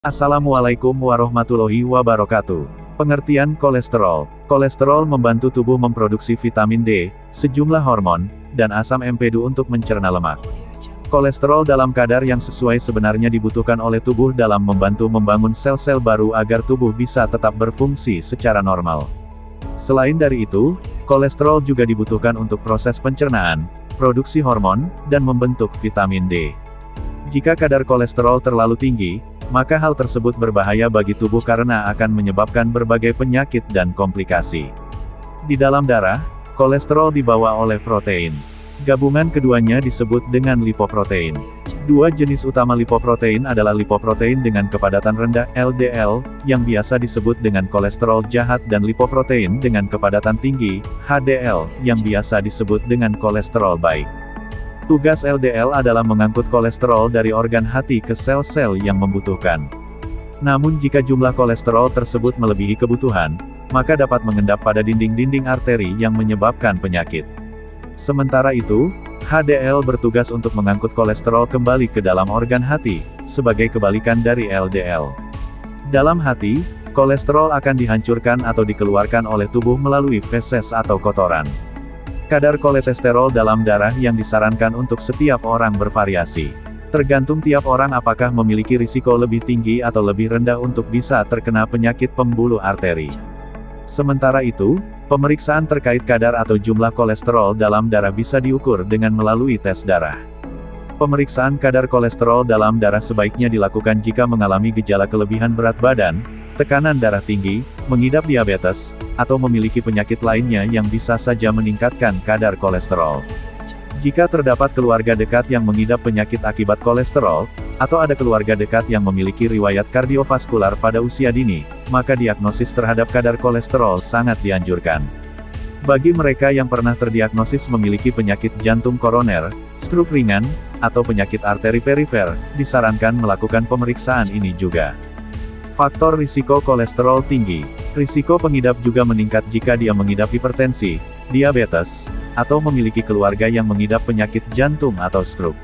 Assalamualaikum warahmatullahi wabarakatuh. Pengertian kolesterol. Kolesterol membantu tubuh memproduksi vitamin D, sejumlah hormon, dan asam empedu untuk mencerna lemak. Kolesterol dalam kadar yang sesuai sebenarnya dibutuhkan oleh tubuh dalam membantu membangun sel-sel baru agar tubuh bisa tetap berfungsi secara normal. Selain dari itu, kolesterol juga dibutuhkan untuk proses pencernaan, produksi hormon, dan membentuk vitamin D. Jika kadar kolesterol terlalu tinggi, maka hal tersebut berbahaya bagi tubuh karena akan menyebabkan berbagai penyakit dan komplikasi. Di dalam darah, kolesterol dibawa oleh protein. Gabungan keduanya disebut dengan lipoprotein. Dua jenis utama lipoprotein adalah lipoprotein dengan kepadatan rendah (LDL), yang biasa disebut dengan kolesterol jahat, dan lipoprotein dengan kepadatan tinggi (HDL), yang biasa disebut dengan kolesterol baik. Tugas LDL adalah mengangkut kolesterol dari organ hati ke sel-sel yang membutuhkan. Namun jika jumlah kolesterol tersebut melebihi kebutuhan, maka dapat mengendap pada dinding-dinding arteri yang menyebabkan penyakit. Sementara itu, HDL bertugas untuk mengangkut kolesterol kembali ke dalam organ hati, sebagai kebalikan dari LDL. Dalam hati, kolesterol akan dihancurkan atau dikeluarkan oleh tubuh melalui feses atau kotoran. Kadar kolesterol dalam darah yang disarankan untuk setiap orang bervariasi. Tergantung tiap orang apakah memiliki risiko lebih tinggi atau lebih rendah untuk bisa terkena penyakit pembuluh arteri. Sementara itu, pemeriksaan terkait kadar atau jumlah kolesterol dalam darah bisa diukur dengan melalui tes darah. Pemeriksaan kadar kolesterol dalam darah sebaiknya dilakukan jika mengalami gejala kelebihan berat badan, tekanan darah tinggi, mengidap diabetes, atau memiliki penyakit lainnya yang bisa saja meningkatkan kadar kolesterol. Jika terdapat keluarga dekat yang mengidap penyakit akibat kolesterol, atau ada keluarga dekat yang memiliki riwayat kardiovaskular pada usia dini, maka diagnosis terhadap kadar kolesterol sangat dianjurkan. Bagi mereka yang pernah terdiagnosis memiliki penyakit jantung koroner, stroke ringan, atau penyakit arteri perifer, disarankan melakukan pemeriksaan ini juga. Faktor risiko kolesterol tinggi. Risiko pengidap juga meningkat jika dia mengidap hipertensi, diabetes, atau memiliki keluarga yang mengidap penyakit jantung atau stroke.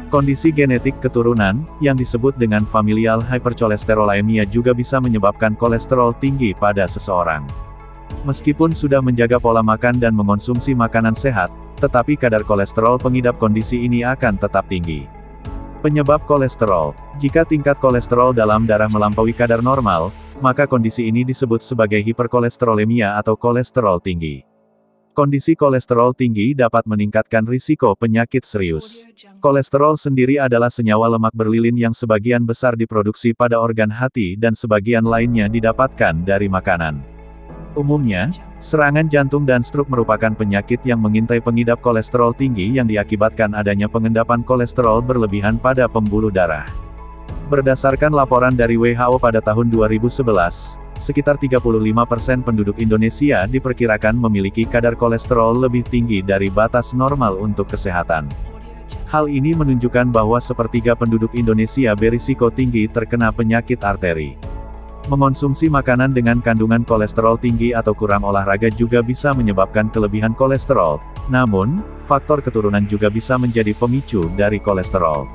Kondisi genetik keturunan, yang disebut dengan familial hypercholesterolemia juga bisa menyebabkan kolesterol tinggi pada seseorang. Meskipun sudah menjaga pola makan dan mengonsumsi makanan sehat, tetapi kadar kolesterol pengidap kondisi ini akan tetap tinggi. Penyebab kolesterol. Jika tingkat kolesterol dalam darah melampaui kadar normal, maka kondisi ini disebut sebagai hiperkolesterolemia atau kolesterol tinggi. Kondisi kolesterol tinggi dapat meningkatkan risiko penyakit serius. Kolesterol sendiri adalah senyawa lemak berlilin yang sebagian besar diproduksi pada organ hati dan sebagian lainnya didapatkan dari makanan. Umumnya, serangan jantung dan stroke merupakan penyakit yang mengintai pengidap kolesterol tinggi yang diakibatkan adanya pengendapan kolesterol berlebihan pada pembuluh darah. Berdasarkan laporan dari WHO pada tahun 2011, sekitar 35% penduduk Indonesia diperkirakan memiliki kadar kolesterol lebih tinggi dari batas normal untuk kesehatan. Hal ini menunjukkan bahwa sepertiga penduduk Indonesia berisiko tinggi terkena penyakit arteri. Mengonsumsi makanan dengan kandungan kolesterol tinggi atau kurang olahraga juga bisa menyebabkan kelebihan kolesterol, namun, faktor keturunan juga bisa menjadi pemicu dari kolesterol.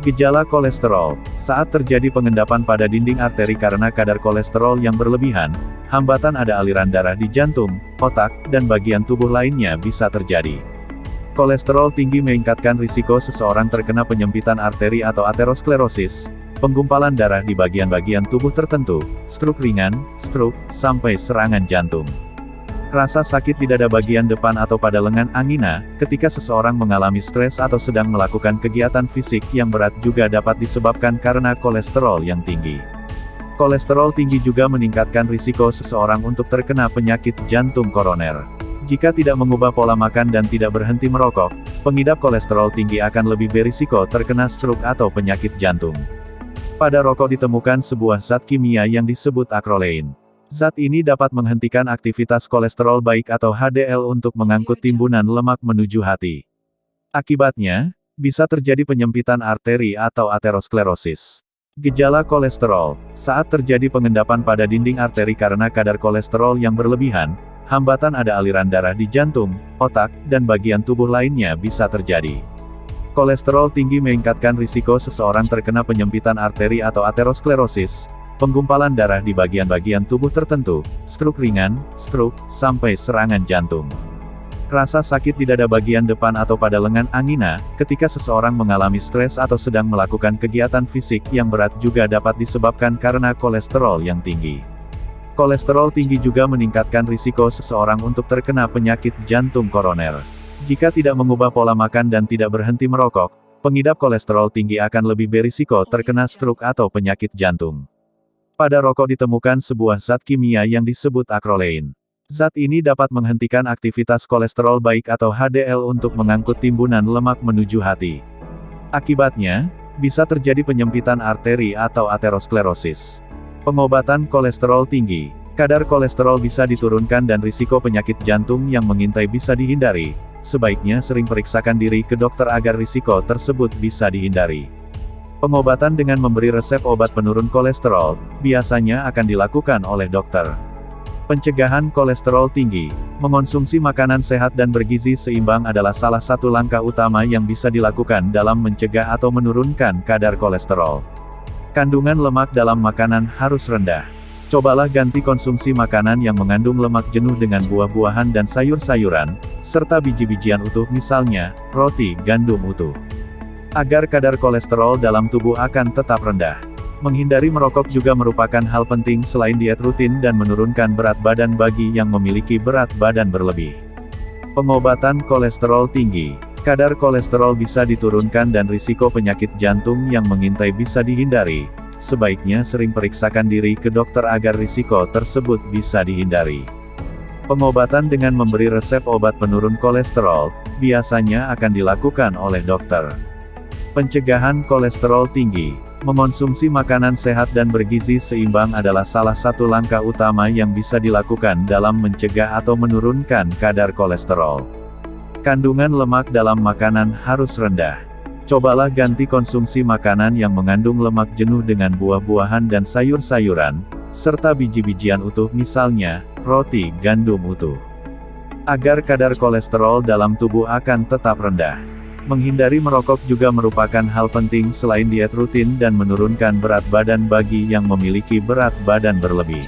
Gejala kolesterol. Saat terjadi pengendapan pada dinding arteri karena kadar kolesterol yang berlebihan, hambatan ada aliran darah di jantung, otak, dan bagian tubuh lainnya bisa terjadi. Kolesterol tinggi meningkatkan risiko seseorang terkena penyempitan arteri atau aterosklerosis, penggumpalan darah di bagian-bagian tubuh tertentu, stroke ringan, stroke, sampai serangan jantung. Rasa sakit di dada bagian depan atau pada lengan angina, ketika seseorang mengalami stres atau sedang melakukan kegiatan fisik yang berat juga dapat disebabkan karena kolesterol yang tinggi. Kolesterol tinggi juga meningkatkan risiko seseorang untuk terkena penyakit jantung koroner. Jika tidak mengubah pola makan dan tidak berhenti merokok, pengidap kolesterol tinggi akan lebih berisiko terkena stroke atau penyakit jantung. Pada rokok ditemukan sebuah zat kimia yang disebut akrolein. Zat ini dapat menghentikan aktivitas kolesterol baik atau HDL untuk mengangkut timbunan lemak menuju hati. Akibatnya, bisa terjadi penyempitan arteri atau aterosklerosis. Gejala kolesterol. Saat terjadi pengendapan pada dinding arteri karena kadar kolesterol yang berlebihan, hambatan ada aliran darah di jantung, otak, dan bagian tubuh lainnya bisa terjadi. Kolesterol tinggi meningkatkan risiko seseorang terkena penyempitan arteri atau aterosklerosis, penggumpalan darah di bagian-bagian tubuh tertentu, stroke ringan, stroke, sampai serangan jantung. Rasa sakit di dada bagian depan atau pada lengan angina, ketika seseorang mengalami stres atau sedang melakukan kegiatan fisik yang berat juga dapat disebabkan karena kolesterol yang tinggi. Kolesterol tinggi juga meningkatkan risiko seseorang untuk terkena penyakit jantung koroner. Jika tidak mengubah pola makan dan tidak berhenti merokok, pengidap kolesterol tinggi akan lebih berisiko terkena stroke atau penyakit jantung. Pada rokok ditemukan sebuah zat kimia yang disebut acrolein. Zat ini dapat menghentikan aktivitas kolesterol baik atau HDL untuk mengangkut timbunan lemak menuju hati. Akibatnya, bisa terjadi penyempitan arteri atau aterosklerosis. Pengobatan kolesterol tinggi. Kadar kolesterol bisa diturunkan dan risiko penyakit jantung yang mengintai bisa dihindari. Sebaiknya sering periksakan diri ke dokter agar risiko tersebut bisa dihindari. Pengobatan dengan memberi resep obat penurun kolesterol, biasanya akan dilakukan oleh dokter. Pencegahan kolesterol tinggi. Mengonsumsi makanan sehat dan bergizi seimbang adalah salah satu langkah utama yang bisa dilakukan dalam mencegah atau menurunkan kadar kolesterol. Kandungan lemak dalam makanan harus rendah. Cobalah ganti konsumsi makanan yang mengandung lemak jenuh dengan buah-buahan dan sayur-sayuran, serta biji-bijian utuh misalnya, roti gandum utuh. Agar kadar kolesterol dalam tubuh akan tetap rendah. Menghindari merokok juga merupakan hal penting selain diet rutin dan menurunkan berat badan bagi yang memiliki berat badan berlebih. Pengobatan kolesterol tinggi. Kadar kolesterol bisa diturunkan dan risiko penyakit jantung yang mengintai bisa dihindari. Sebaiknya sering periksakan diri ke dokter agar risiko tersebut bisa dihindari. Pengobatan dengan memberi resep obat penurun kolesterol, biasanya akan dilakukan oleh dokter. Pencegahan kolesterol tinggi. Mengonsumsi makanan sehat dan bergizi seimbang adalah salah satu langkah utama yang bisa dilakukan dalam mencegah atau menurunkan kadar kolesterol. Kandungan lemak dalam makanan harus rendah. Cobalah ganti konsumsi makanan yang mengandung lemak jenuh dengan buah-buahan dan sayur-sayuran, serta biji-bijian utuh misalnya, roti gandum utuh. Agar kadar kolesterol dalam tubuh akan tetap rendah. Menghindari merokok juga merupakan hal penting selain diet rutin dan menurunkan berat badan bagi yang memiliki berat badan berlebih.